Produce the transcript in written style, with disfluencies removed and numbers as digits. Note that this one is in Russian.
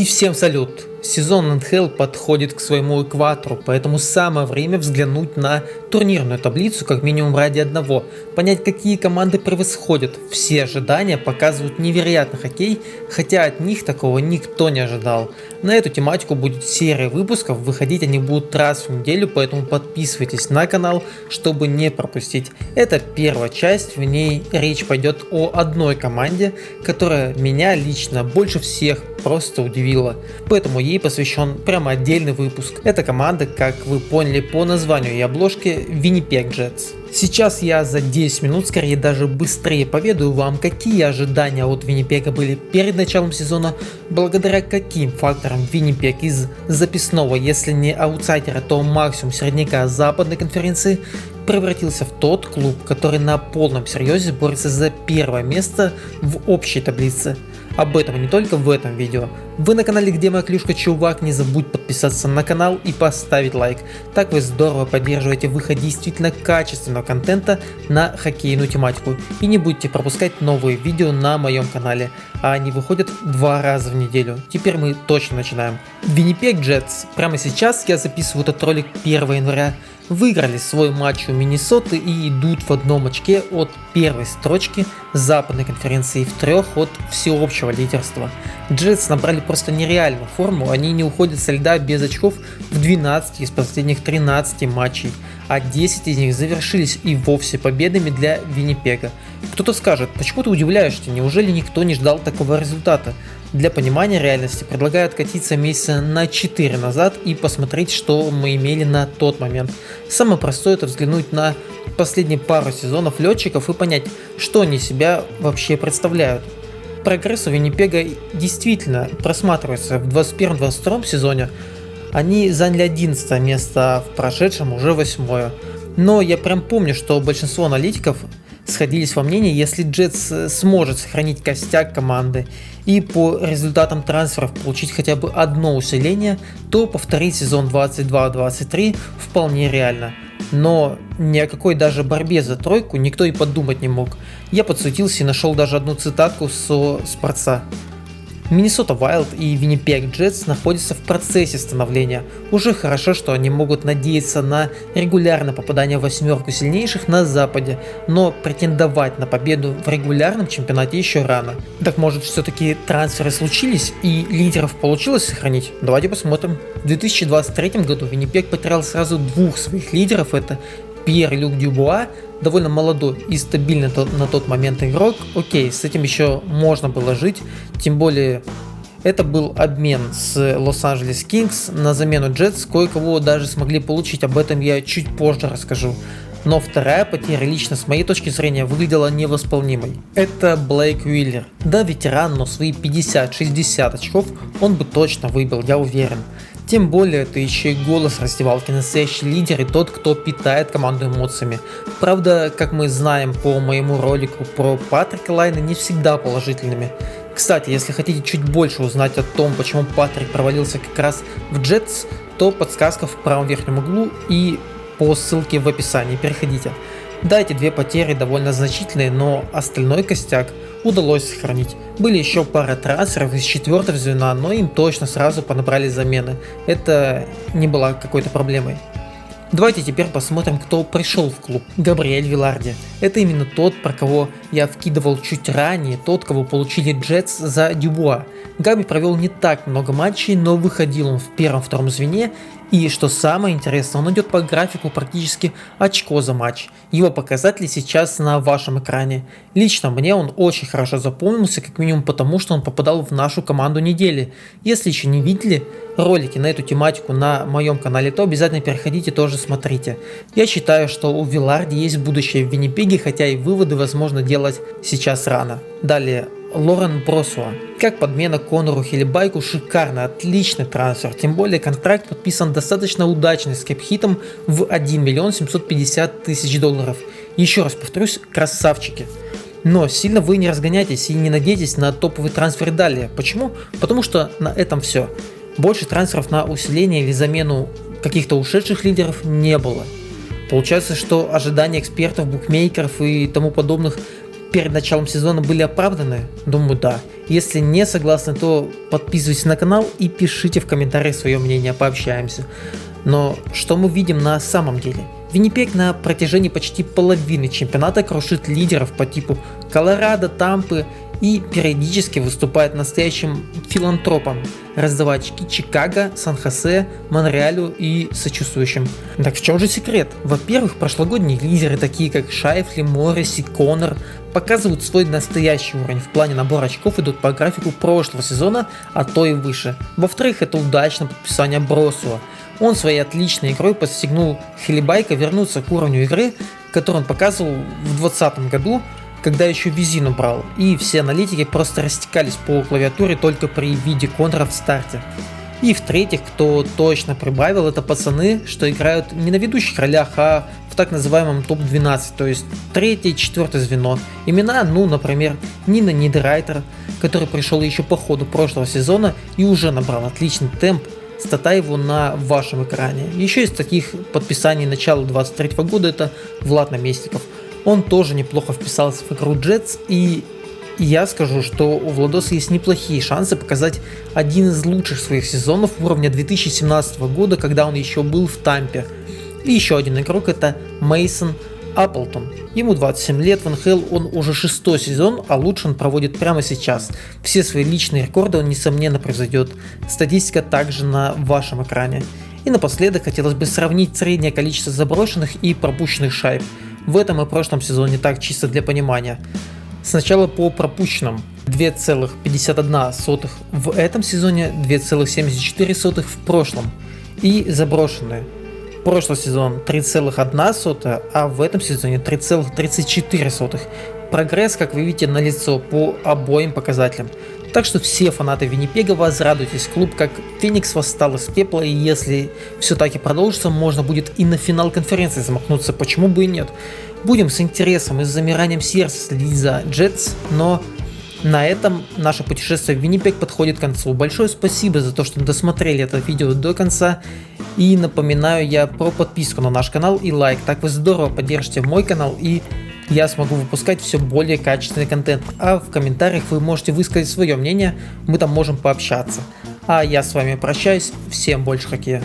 всем салют! Сезон НХЛ подходит к своему экватору, поэтому самое время взглянуть на турнирную таблицу как минимум ради одного, понять, какие команды превосходят. Все ожидания показывают невероятный хоккей, хотя от них такого никто не ожидал. На эту тематику будет серия выпусков, выходить они будут раз в неделю, поэтому подписывайтесь на канал, чтобы не пропустить. Это первая часть, в ней речь пойдет о одной команде, которая меня лично больше всех просто удивила, поэтому ей посвящен прямо отдельный выпуск. Эта команда, как вы поняли по названию и обложке, Winnipeg Jets. Сейчас я за 10 минут, скорее даже быстрее, поведаю вам, какие ожидания от Виннипега были перед началом сезона, благодаря каким факторам Виннипег из записного, если не аутсайдера, то максимум середняка западной конференции, превратился в тот клуб, который на полном серьезе борется за первое место в общей таблице. Об этом и не только в этом видео. Вы на канале Где моя клюшка, чувак, не забудь подписаться на канал и поставить лайк. Так вы здорово поддерживаете выход действительно качественного контента на хоккейную тематику. И не будете пропускать новые видео на моем канале. А они выходят 2 раза в неделю. Теперь мы точно начинаем. Winnipeg Jets. Прямо сейчас я записываю этот ролик 1 января. Выиграли свой матч у Миннесоты и идут в одном очке от первой строчки западной конференции и в 3 от всеобщего лидерства. Джетс набрали просто нереальную форму, они не уходят со льда без очков в 12 из последних 13 матчей, а 10 из них завершились и вовсе победами для Виннипега. Кто-то скажет, почему ты удивляешься, неужели никто не ждал такого результата? Для понимания реальности предлагаю откатиться месяца на 4 назад и посмотреть, что мы имели на тот момент. Самое простое — это взглянуть на последние пару сезонов летчиков и понять, что они себя вообще представляют. Прогресс у Виннипега действительно просматривается. В 21-22 сезоне они заняли 11 место, а в прошедшем уже 8. Но я прям помню, что большинство аналитиков сходились во мнении, если Джетс сможет сохранить костяк команды и по результатам трансферов получить хотя бы одно усиление, то повторить сезон 22-23 вполне реально. Но ни о какой даже борьбе за тройку никто и подумать не мог. Я подсуетился и нашел даже одну цитатку со Спорца. Миннесота Вайлд и Winnipeg Jets находятся в процессе становления. Уже хорошо, что они могут надеяться на регулярное попадание в 8 сильнейших на западе, но претендовать на победу в регулярном чемпионате еще рано. Так может, все-таки трансферы случились и лидеров получилось сохранить? Давайте посмотрим. В 2023 году Winnipeg потерял сразу 2 своих лидеров, это Пьер-Люк Дюбуа, довольно молодой и стабильный на тот момент игрок. Окей, с этим еще можно было жить, тем более это был обмен с Лос-Анджелес Кингс на замену Джетс, кое-кого даже смогли получить, об этом я чуть позже расскажу. Но вторая потеря лично с моей точки зрения выглядела невосполнимой. Это Блейк Уиллер. Да, ветеран, но свои 50-60 очков он бы точно выбил, я уверен. Тем более это еще и голос раздевалки, настоящий лидер и тот, кто питает команду эмоциями. Правда, как мы знаем по моему ролику про Патрика Лайна, не всегда положительными. Кстати, если хотите чуть больше узнать о том, почему Патрик провалился как раз в Джетс, то подсказка в правом верхнем углу и по ссылке в описании, переходите. Да, эти 2 потери довольно значительные, но остальной костяк удалось сохранить. Были еще пара трансферов из 4-го звена, но им точно сразу понабрали замены. Это не была какой-то проблемой. Давайте теперь посмотрим, кто пришел в клуб. Габриэль Виларди. Это именно тот, про кого я вкидывал чуть ранее, тот, кого получили Джетс за Дюбуа. Габи провел не так много матчей, но выходил он в 1-2 звене. И что самое интересное, он идет по графику практически очко за матч. Его показатели сейчас на вашем экране. Лично мне он очень хорошо запомнился, как минимум потому, что он попадал в нашу команду недели. Если еще не видели ролики на эту тематику на моем канале, то обязательно переходите, тоже смотрите. Я считаю, что у Виларди есть будущее в Виннипеге, хотя и выводы возможно делать сейчас рано. Далее. Лорен Бросуа. Как подмена Конору Хиллибайку, шикарный, отличный трансфер, тем более контракт подписан достаточно удачный с кэп-хитом в 1 750 000 долларов. Еще раз повторюсь, красавчики. Но сильно вы не разгоняйтесь и не надейтесь на топовый трансфер далее. Почему? Потому что на этом все. Больше трансферов на усиление или замену каких-то ушедших лидеров не было. Получается, что ожидания экспертов, букмекеров и тому подобных перед началом сезона были оправданы? Думаю, да. Если не согласны, то подписывайтесь на канал и пишите в комментариях свое мнение, пообщаемся. Но что мы видим на самом деле? Виннипег на протяжении почти половины чемпионата крушит лидеров по типу Колорадо, Тампы и периодически выступает настоящим филантропом, раздавая очки Чикаго, Сан-Хосе, Монреалю и сочувствующим. Так в чем же секрет? Во-первых, прошлогодние лидеры, такие как Шайфли, Морриси, Коннор, показывают свой настоящий уровень в плане набора очков, идут по графику прошлого сезона, а то и выше. Во-вторых, это удачное подписание Бросуа. Он своей отличной игрой подстегнул Хлебайка вернуться к уровню игры, который он показывал в 2020 году, когда еще Визину брал, и все аналитики просто растекались по клавиатуре только при виде Коннора в старте. И в-третьих, кто точно прибавил, это пацаны, что играют не на ведущих ролях, а в так называемом топ-12, то есть третье и четвертое звено. Имена, например, Нина Нидерайтер, который пришел еще по ходу прошлого сезона и уже набрал отличный темп. Стата его на вашем экране. Еще из таких подписаний начала 2023 года это Влад Наместников. Он тоже неплохо вписался в игру Джетс, и я скажу, что у Владоса есть неплохие шансы показать один из лучших своих сезонов уровня 2017 года, когда он еще был в Тампе. И еще один игрок — это Мейсон Апплтон. Ему 27 лет, в НХЛ он уже 6-й сезон, а лучше он проводит прямо сейчас. Все свои личные рекорды он несомненно превзойдет. Статистика также на вашем экране. И напоследок хотелось бы сравнить среднее количество заброшенных и пропущенных шайб. В этом и прошлом сезоне, так чисто для понимания. Сначала по пропущенным: 2,51 в этом сезоне, 2,74 в прошлом. И заброшенные. Прошлый сезон 3,1, а в этом сезоне 3,34. Прогресс, как вы видите, налицо по обоим показателям. Так что все фанаты Виннипега, возрадуйтесь, клуб как Феникс восстал из пепла, и если все так и продолжится, можно будет и на финал конференции замахнуться, почему бы и нет. Будем с интересом и с замиранием сердца следить за Джетс, но на этом наше путешествие в Виннипег подходит к концу. Большое спасибо за то, что досмотрели это видео до конца. И напоминаю я про подписку на наш канал и лайк. Так вы здорово поддержите мой канал, и я смогу выпускать все более качественный контент. А в комментариях вы можете высказать свое мнение, мы там можем пообщаться. А я с вами прощаюсь, всем больше хоккея.